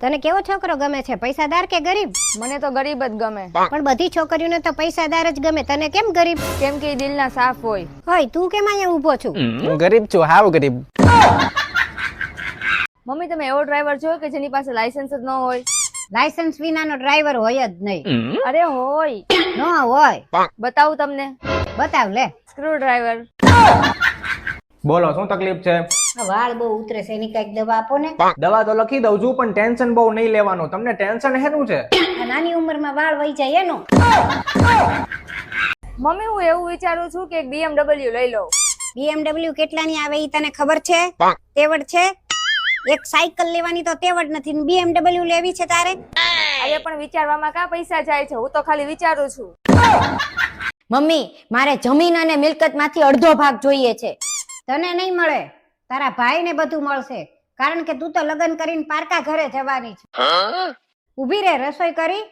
તને કેવો છોકરો ગમે છે, પૈસાદાર કે ગરીબ? મને તો ગરીબ જ ગમે. પણ બધી છોકરીઓને તો પૈસાદાર જ ગમે, તને કેમ ગરીબ? કેમ કે ઈ દિલના સાફ હોય. હોય તું કેમ અહીંયા ઊભો છું? હું ગરીબ છું, હાવ ગરીબ. મમ્મી તમે એવો ડ્રાઈવર છો કે જેની પાસે લાયસન્સ જ ન હોય? લાયસન્સ વિનાનો ડ્રાઈવર હોય જ નહીં. અરે હોય. ન હોય. બતાવું તમને. બતાવ લે. Screw driver. બોલો શું તકલીફ છે? આ વાળ બહુ ઉતરે છે, એની કઈક દવા આપો ને. દવા તો લખી દઉં છું, પણ ટેન્શન બહુ નહીં લેવાનું. તમને ટેન્શન હેનું છે? આ નાની ઉંમરમાં વાળ વહી જાય એનું. મમ્મી હું એવું વિચારું છું કે એક BMW લઈ લઉં. BMW કેટલાની આવે ઈ તને ખબર છે? તેવડ છે? એક સાયકલ લેવાની તો તેવડ નથી ને BMW લેવી છે તારે? અરે પણ વિચારવામાં કા પૈસા જાય છે, હું તો ખાલી વિચારું છું. મમ્મી મારે જમીન અને મિલકત માંથી અડધો ભાગ જોઈએ છે. તને નહીં મળે, તારા ભાઈ ને બધું મળશે, કારણ કે તું તો લગ્ન કરીને પારકા ઘરે જવાની છે. ઊભી રે, રસોઈ કરી.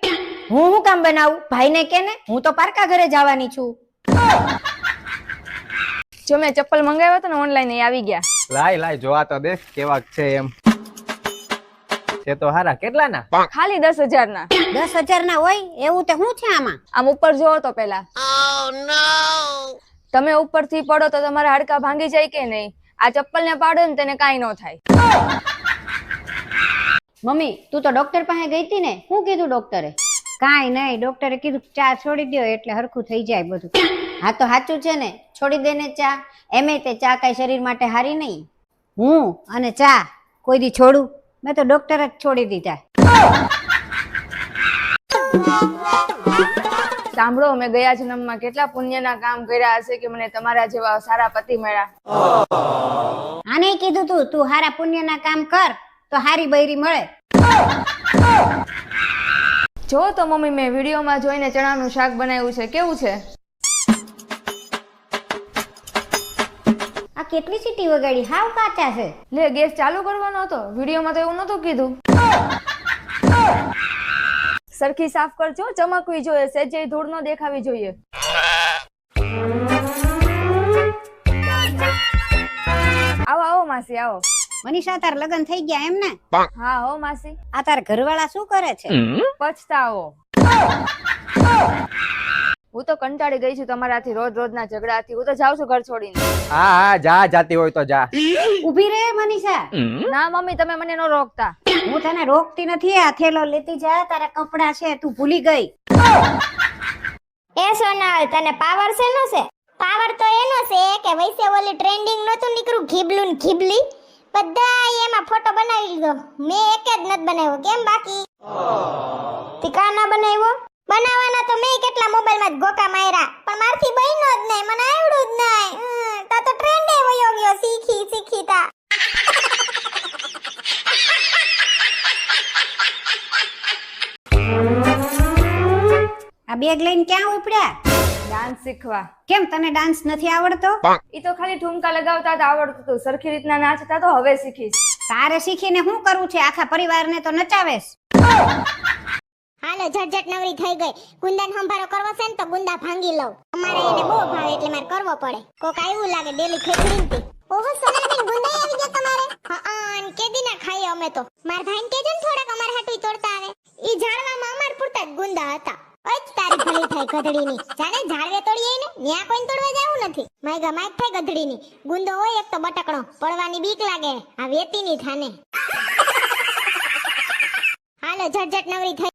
હું કામ બનાવું? ભાઈને કે ને, હું તો પારકા ઘરે જવાની છું. જો મેં ચપ્પલ મંગાવ્યા હતા ને ઓનલાઈન, એ આવી ગયા. લાય જોવા તો દે કેવા છે એમ. છે તો હારા. કેટલાના? ખાલી 10,000 ના. 10,000 ના હોય એવું તે શું છે આમાં? આમ ઉપર જોવો તો પેલા. તમે ઉપરથી પડો તો તમારા હાડકા ભાંગી જાય કે નહીં? આ ચપ્પલ ને પાડો ને તેને કાંઈ ન થાય. મમ્મી તું તો ડોક્ટર પાસે ગઈ હતી ને, શું કીધું ડોક્ટરે? કાંઈ નહીં, ડોક્ટરે કીધું ચા છોડી દો એટલે હરખું થઈ જાય બધું. હા તો સાચું છે ને, છોડી દે ને ચા. એમે તે ચા કઈ શરીર માટે હારી નહીં. હું અને ચા કોઈ દી છોડું? મેં તો ડોક્ટર જ છોડી દીધા. સાંભળો, મેં ગયા જન્મમાં કેટલા પુણ્યના કામ કર્યા હશે કે મને તમારા જેવા સારા પતિ મળ્યા. આને કીધું તું હારા પુણ્યના કામ કર તો હારી બૈરી મળે. જો તો મમ્મી મેં વિડીયોમાં જોઈને ચણાનું શાક બનાવ્યું છે, કેવું છે? આ કેટલી સીટી વગાડી, હાવ કાચા છે. લે ગેસ ચાલુ કરવાનો હતો, વિડીયોમાં તો એવું નતું કીધું. સરખી સાફ કરજો, ચમકવી જોઈએ, સહેજે ધૂળ ન દેખાવી જોઈએ. આવો આવો માસી આવો. મનીષા તાર લગ્ન થઈ ગયા એમ ને? હા હો માસી. આ તાર ઘરવાળા શું કરે છે? પછતાવો. હું તો કંટાળી ગઈ છું તમારાથી રોજના ઝઘડાથી. હું તો જાઉં છું ઘર છોડીને. હા જા, જાતી હોય તો જા. ઊભી રહે મનીષા. ના મમ્મી તમે મને ન રોકતા. હું તને રોકતી નથી, આ થેલો લેતી જા, તારા કપડા છે, તું ભૂલી ગઈ. એ સોનલ, તને પાવર શેનો છે? પાવર તો એનો છે કે વૈસે ઓલી ટ્રેન્ડિંગ નતું નીકળ્યું ઘીબલું ને ઘીબલી, બધા એમાં ફોટો બનાવી લીધો. મેં એક જ નથી બનાવ્યો. કેમ બાકી? તી કા ના બનાવ્યો? બનાવવાના તો મેં કેટલા મોબાઈલમાં જ ગોકા માર્યા, પણ મારથી બન્યો જ નહીં, મને આવડું જ નહીં. તા તો ટ્રેન્ડ એ વયો ગયો, શીખી તા. આ બેગ લઈને ક્યાં ઉપડ્યા? ડાન્સ શીખવા. કેમ તને ડાન્સ નથી આવડતો? ઈ તો ખાલી ઠુમકા લગાવતા જ આવડતું હતું, સરખી રીતના નાચતા તો હવે શીખીશ. તારે શીખીને શું કરવું છે? આખા પરિવારને તો નચાવેશ. હાલો ઝટઝટ નવરી થઈ ગઈ. ગુંદાને સંભારો કરવો છે ને તો ગુંદા ભાંગી લઉં. અમારે એને બહુ ભાવે એટલે મારે કરવો પડે. કોક આવ્યું લાગે ડેલી ખેખડીનથી. ઓહો સોનલબેન, ગુંદા આવી ગયા તમારે? હા અને કેદીના ખાઈએ અમે તો. માર ભાઈને કેજો ને થોડાક અમાર હાટું તોડતા આવે. ઈ ઝાડવામાં અમાર પૂરતા જ ગુંદા હતા. ઓય તારી ભલી થાય ગધડીની. જાણે ઝાડવે તોડીએ ને ન્યા કોઈને તોડવા જાવું નથી. માયગા માઈક થાય ગધડીની. ગુંદો હોય એક તો બટકણો, પડવાની બીક લાગે. આ વેતીની થાને. હાલો ઝટઝટ નવરી થઈ